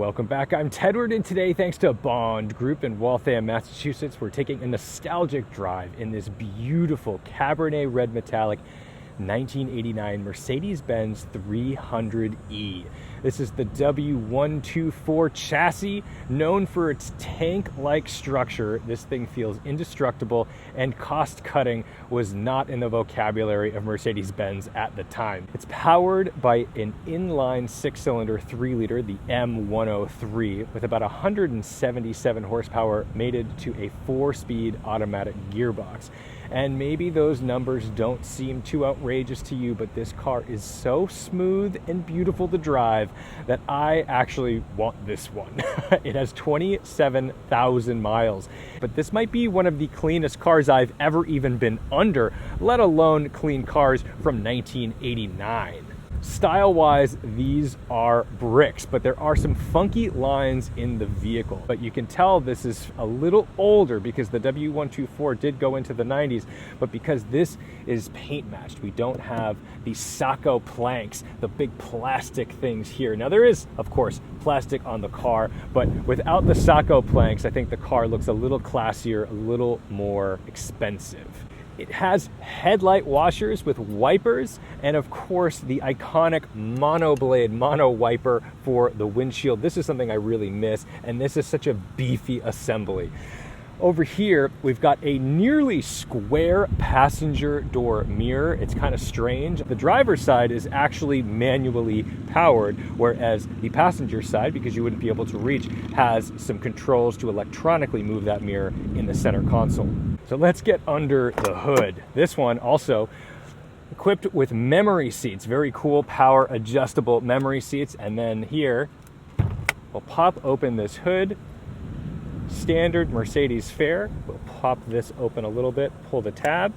Welcome back. I'm Tedward, and today, thanks to Bond Group in Waltham, Massachusetts, we're taking a nostalgic drive in this beautiful Cabernet Red Metallic 1989 Mercedes-Benz 300E. This is the W124 chassis, known for its tank-like structure. This thing feels indestructible, and cost-cutting was not in the vocabulary of Mercedes-Benz at the time. It's powered by an inline six-cylinder 3-liter, the M103, with about 177 horsepower mated to a 4-speed automatic gearbox. And maybe those numbers don't seem too outrageous to you, but this car is so smooth and beautiful to drive that I actually want this one. It has 27,000 miles, but this might be one of the cleanest cars I've ever even been under, let alone clean cars from 1989. Style-wise, these are bricks, but there are some funky lines in the vehicle. But you can tell this is a little older because the W124 did go into the 90s, but because this is paint matched, we don't have these Sacco planks, the big plastic things here. Now there is, of course, plastic on the car, but without the Sacco planks, I think the car looks a little classier, a little more expensive. It has headlight washers with wipers, and of course the iconic monoblade mono wiper for the windshield. This is something I really miss, and this is such a beefy assembly. Over here, we've got a nearly square passenger door mirror. It's kind of strange. The driver's side is actually manually powered, whereas the passenger side, because you wouldn't be able to reach, has some controls to electronically move that mirror in the center console. So let's get under the hood. This one also equipped with memory seats, very cool power adjustable memory seats. And then here, we'll pop open this hood. Standard Mercedes fare. We'll pop this open a little bit, pull the tab,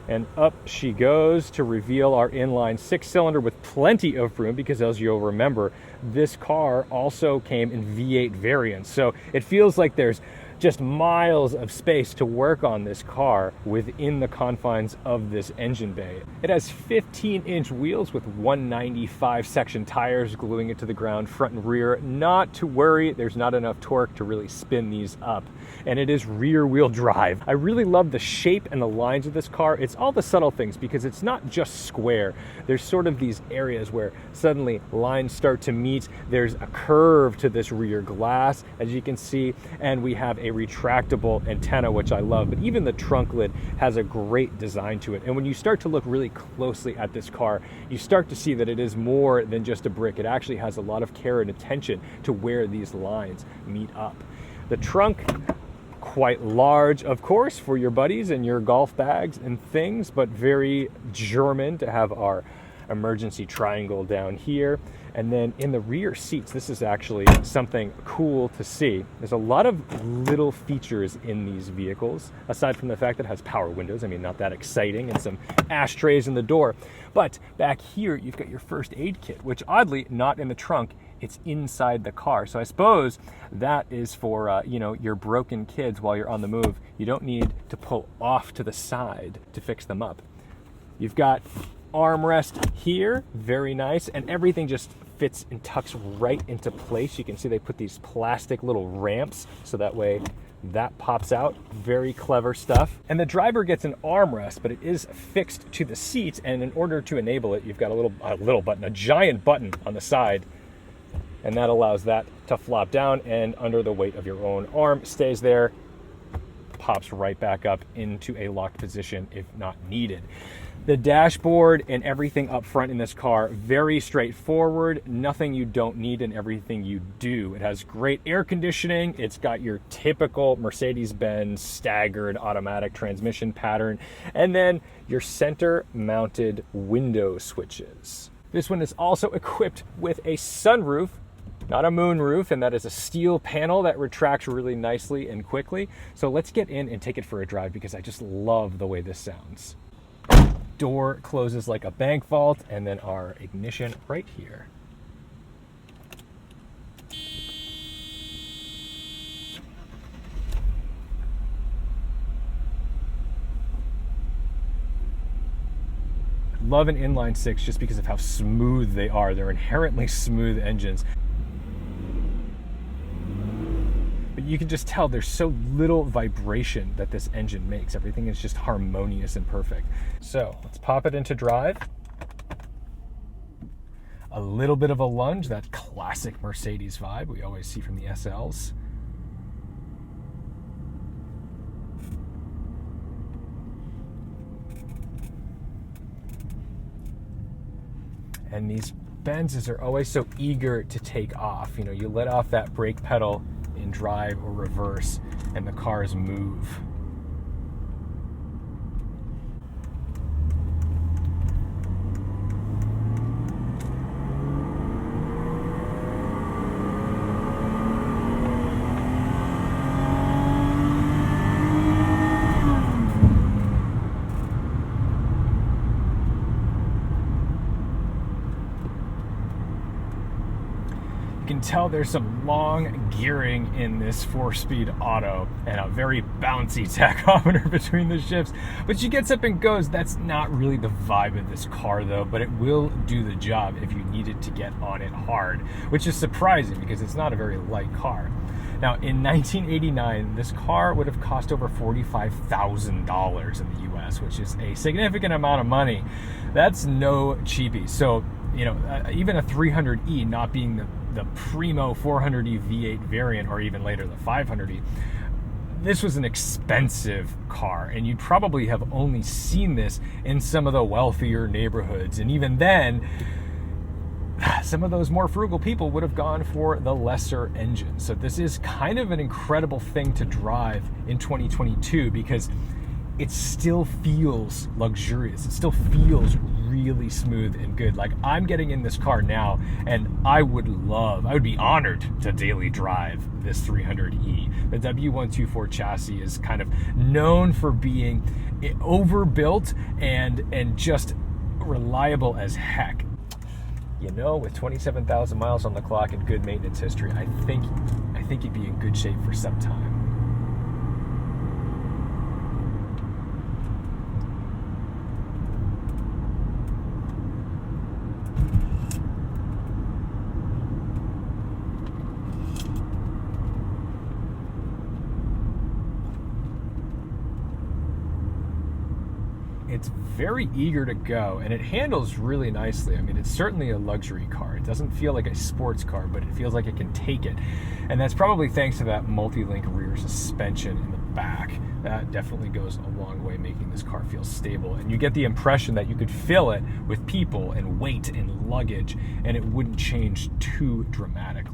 and up she goes to reveal our inline six-cylinder with plenty of room, because as you'll remember, this car also came in V8 variants. So it feels like there's just miles of space to work on this car within the confines of this engine bay. It has 15-inch wheels with 195 section tires gluing it to the ground front and rear. Not to worry, there's not enough torque to really spin these up. And it is rear-wheel drive. I really love the shape and the lines of this car. It's all the subtle things, because it's not just square. There's sort of these areas where suddenly lines start to meet. There's a curve to this rear glass, as you can see, and we have a retractable antenna, which I love, but even the trunk lid has a great design to it. And when you start to look really closely at this car, you start to see that it is more than just a brick. It actually has a lot of care and attention to where these lines meet up. The trunk, quite large, of course, for your buddies and your golf bags and things, but very German to have our emergency triangle down here. And then in the rear seats, this is actually something cool to see. There's a lot of little features in these vehicles, aside from the fact that it has power windows. I mean, not that exciting, and some ashtrays in the door. But back here, you've got your first aid kit, which oddly, not in the trunk, it's inside the car. So I suppose that is for, your broken kids while you're on the move. You don't need to pull off to the side to fix them up. You've got armrest here, very nice, and everything just fits and tucks right into place. You can see they put these plastic little ramps so that way that pops out. Very clever stuff. And the driver gets an armrest, but it is fixed to the seat, and in order to enable it, you've got a giant button on the side, and that allows that to flop down, and under the weight of your own arm stays there, pops right back up into a locked position if not needed. The dashboard and everything up front in this car, very straightforward. Nothing you don't need and everything you do. It has great air conditioning. It's got your typical Mercedes-Benz staggered automatic transmission pattern, and then your center-mounted window switches. This one is also equipped with a sunroof, not a moonroof, and that is a steel panel that retracts really nicely and quickly. So let's get in and take it for a drive, because I just love the way this sounds. Door closes like a bank vault, and then our ignition right here. Love an inline six just because of how smooth they are. They're inherently smooth engines. you can just tell there's so little vibration that this engine makes. Everything is just harmonious and perfect. So let's pop it into drive. A little bit of a lunge, that classic Mercedes vibe we always see from the SLs. And these Benzes are always so eager to take off. You know, you let off that brake pedal in drive or reverse and the cars move. You can tell there's some long gearing in this 4-speed auto and a very bouncy tachometer between the shifts, but she gets up and goes. That's not really the vibe of this car though, but it will do the job if you needed to get on it hard, which is surprising because it's not a very light car. Now, in 1989, this car would have cost over $45,000 in the US, which is a significant amount of money. That's no cheapie. So, you know, even a 300e not being the primo 400e V8 variant, or even later the 500e, this was an expensive car, and you'd probably have only seen this in some of the wealthier neighborhoods. And even then, some of those more frugal people would have gone for the lesser engine. So this is kind of an incredible thing to drive in 2022 because it still feels luxurious. It still feels really smooth and good. Like, I'm getting in this car now, and I would be honored to daily drive this 300e. The W124 chassis is kind of known for being overbuilt and just reliable as heck. You know, with 27,000 miles on the clock and good maintenance history, I think you'd be in good shape for some time. It's very eager to go, and it handles really nicely. I mean, it's certainly a luxury car. It doesn't feel like a sports car, but it feels like it can take it. And that's probably thanks to that multi-link rear suspension in the back. That definitely goes a long way making this car feel stable. And you get the impression that you could fill it with people and weight and luggage, and it wouldn't change too dramatically.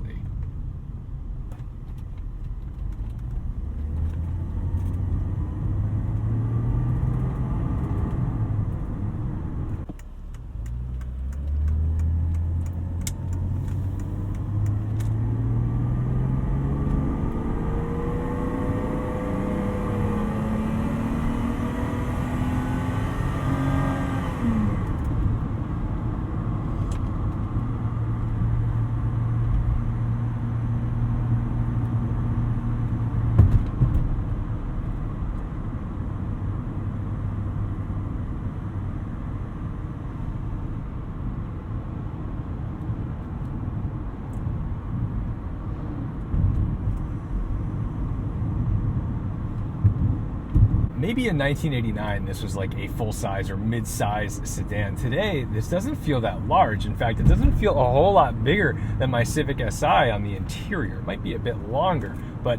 Maybe in 1989, this was like a full-size or mid-size sedan. Today, this doesn't feel that large. In fact, it doesn't feel a whole lot bigger than my Civic Si on the interior. It might be a bit longer, but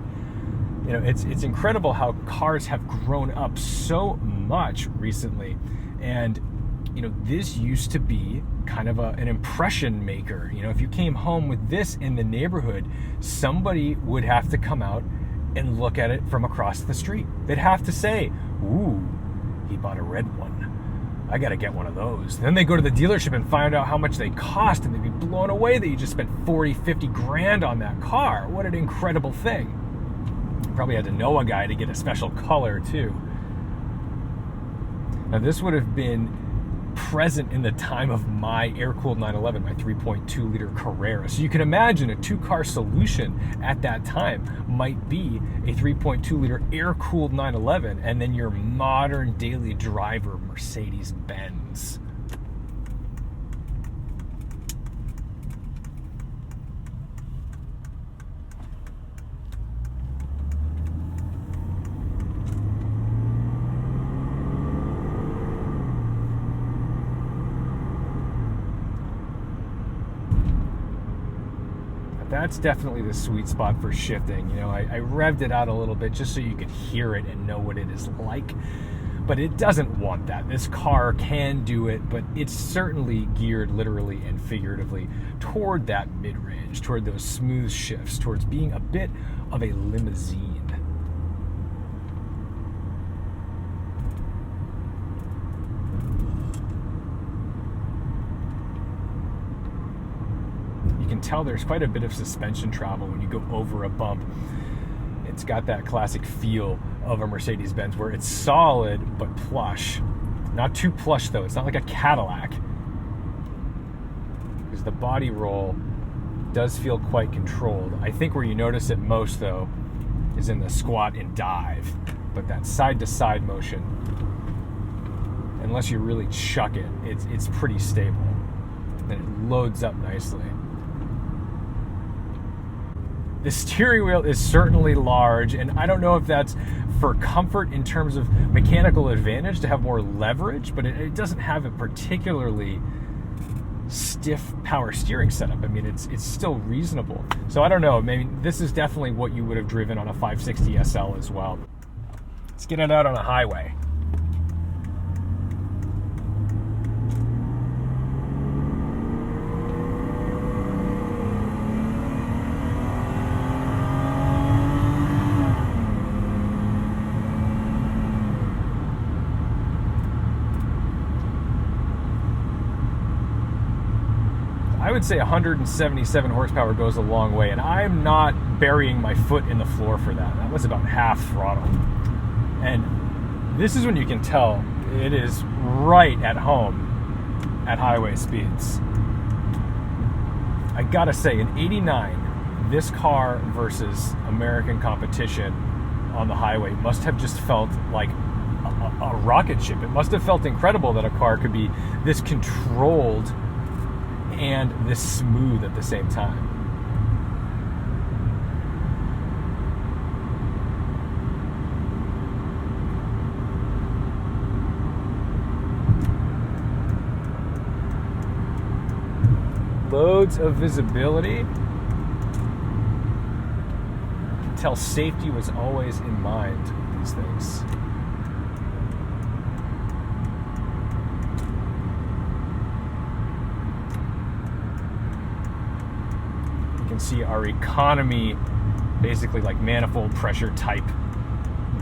you know, it's incredible how cars have grown up so much recently. And you know, this used to be kind of an impression maker. You know, if you came home with this in the neighborhood, somebody would have to come out and look at it from across the street. They'd have to say, ooh, he bought a red one. I gotta get one of those. Then they go to the dealership and find out how much they cost, and they'd be blown away that you just spent 40, 50 grand on that car. What an incredible thing. You probably had to know a guy to get a special color too. Now this would have been present in the time of my air-cooled 911, my 3.2 liter Carrera. So you can imagine a two-car solution at that time might be a 3.2 liter air-cooled 911 and then your modern daily driver Mercedes-Benz. that's definitely the sweet spot for shifting. You know, I revved it out a little bit just so you could hear it and know what it is like. But it doesn't want that. This car can do it, but it's certainly geared literally and figuratively toward that mid-range, toward those smooth shifts, towards being a bit of a limousine. You can tell there's quite a bit of suspension travel when you go over a bump. It's got that classic feel of a Mercedes-Benz where it's solid but plush. Not too plush though, it's not like a Cadillac. Because the body roll does feel quite controlled. I think where you notice it most though is in the squat and dive. But that side-to-side motion, unless you really chuck it, it's pretty stable. And it loads up nicely. The steering wheel is certainly large, and I don't know if that's for comfort in terms of mechanical advantage to have more leverage, but it doesn't have a particularly stiff power steering setup. I mean, it's still reasonable. So I don't know, maybe this is definitely what you would have driven on a 560 SL as well. Let's get it out on a highway. I would say 177 horsepower goes a long way, and I'm not burying my foot in the floor for that. That was about half throttle. And this is when you can tell it is right at home at highway speeds. I gotta say, in 89, this car versus American competition on the highway must have just felt like a rocket ship. It must have felt incredible that a car could be this controlled and this smooth at the same time. Loads of visibility. You can tell safety was always in mind with these things. See our economy, basically like manifold pressure type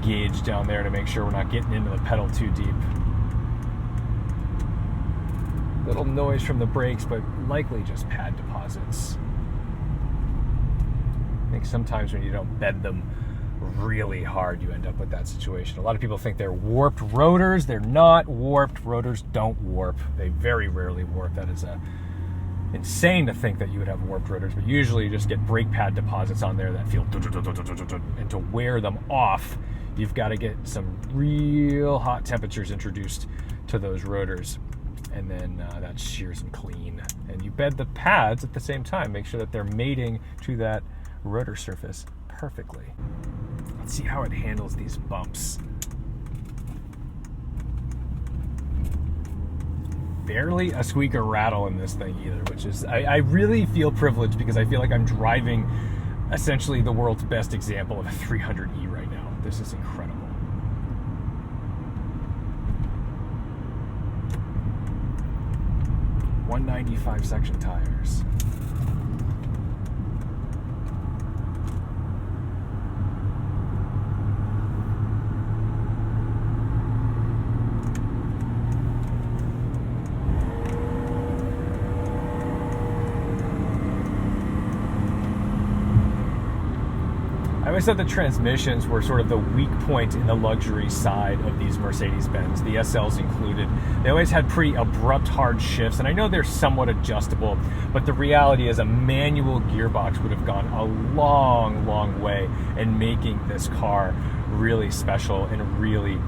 gauge down there to make sure we're not getting into the pedal too deep. Little noise from the brakes, but likely just pad deposits. I think sometimes when you don't bed them really hard, you end up with that situation. A lot of people think they're warped rotors. They're not warped. Rotors don't warp. They very rarely warp. That is insane to think that you would have warped rotors, but usually you just get brake pad deposits on there that feel, and to wear them off, you've got to get some real hot temperatures introduced to those rotors, and then that shears them clean. And you bed the pads at the same time, make sure that they're mating to that rotor surface perfectly. Let's see how it handles these bumps. Barely a squeak or rattle in this thing either, which is, I really feel privileged because I feel like I'm driving essentially the world's best example of a 300E right now. This is incredible. .195 section tires. I always said the transmissions were sort of the weak point in the luxury side of these Mercedes-Benz, the SLs included. They always had pretty abrupt, hard shifts, and I know they're somewhat adjustable, but the reality is a manual gearbox would have gone a long, long way in making this car really special and really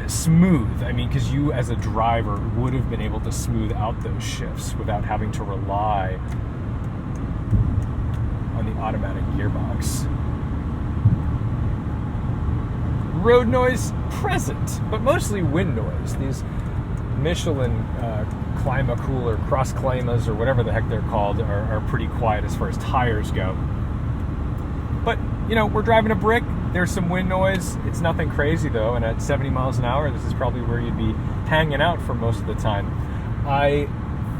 smooth. I mean, because you as a driver would have been able to smooth out those shifts without having to rely on the automatic gearbox. Road noise present, but mostly wind noise. These Michelin Clima Cooler, Cross Climas, or whatever the heck they're called, are pretty quiet as far as tires go. But, you know, we're driving a brick. There's some wind noise. It's nothing crazy, though, and at 70 miles an hour, this is probably where you'd be hanging out for most of the time. I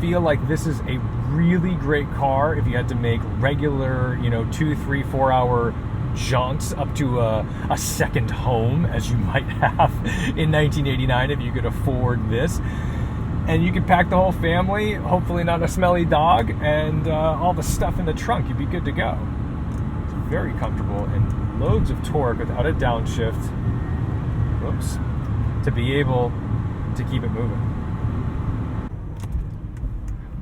feel like this is a really great car if you had to make regular, you know, 2, 3, 4 hour jaunts up to a second home, as you might have in 1989 if you could afford this. And you could pack the whole family, hopefully not a smelly dog, and all the stuff in the trunk. You'd be good to go. It's very comfortable and loads of torque without a downshift. Whoops. To be able to keep it moving.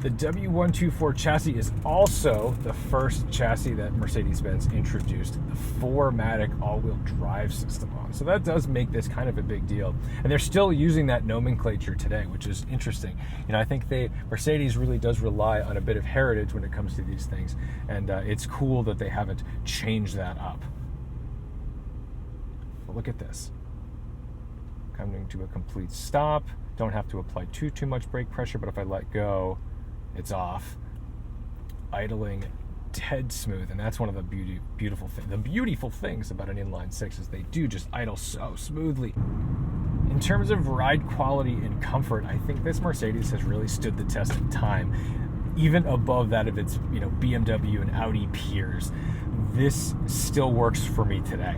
The W124 chassis is also the first chassis that Mercedes-Benz introduced the 4MATIC all-wheel drive system on. So that does make this kind of a big deal. And they're still using that nomenclature today, which is interesting. You know, I think Mercedes really does rely on a bit of heritage when it comes to these things. And it's cool that they haven't changed that up. But look at this. Coming to a complete stop. Don't have to apply too much brake pressure, but if I let go, it's off. Idling dead smooth, and that's one of the beautiful things about an inline six is they do just idle so smoothly. In terms of ride quality and comfort, I think this Mercedes has really stood the test of time, even above that of its, you know, BMW and Audi peers. This still works for me today.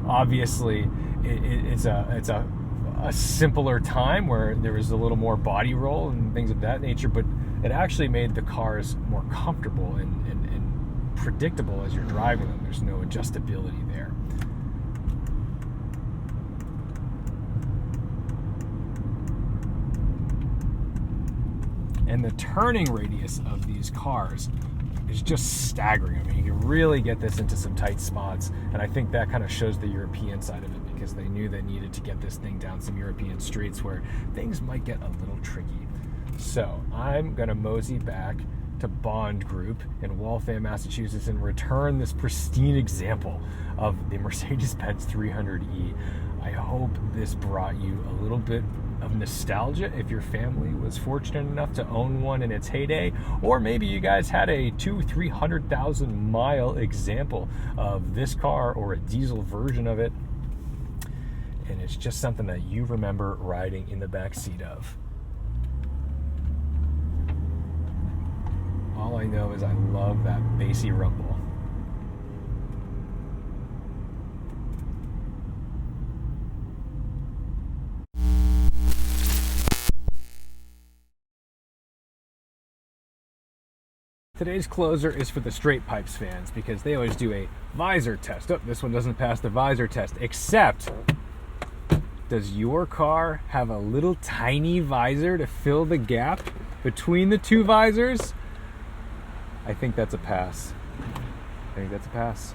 Obviously, it's a simpler time where there was a little more body roll and things of that nature, but it actually made the cars more comfortable and predictable as you're driving them. There's no adjustability there. And the turning radius of these cars is just staggering. I mean, you can really get this into some tight spots, and I think that kind of shows the European side of it, because they knew they needed to get this thing down some European streets where things might get a little tricky. So I'm going to mosey back to Bond Group in Waltham, Massachusetts, and return this pristine example of the Mercedes-Benz 300E. I hope this brought you a little bit of nostalgia if your family was fortunate enough to own one in its heyday, or maybe you guys had a 200,000-300,000 mile example of this car or a diesel version of it, and it's just something that you remember riding in the back seat of. All I know is I love that bassy rumble. Today's closer is for the Straight Pipes fans, because they always do a visor test. Oh, this one doesn't pass the visor test, except, does your car have a little tiny visor to fill the gap between the two visors? I think that's a pass. I think that's a pass.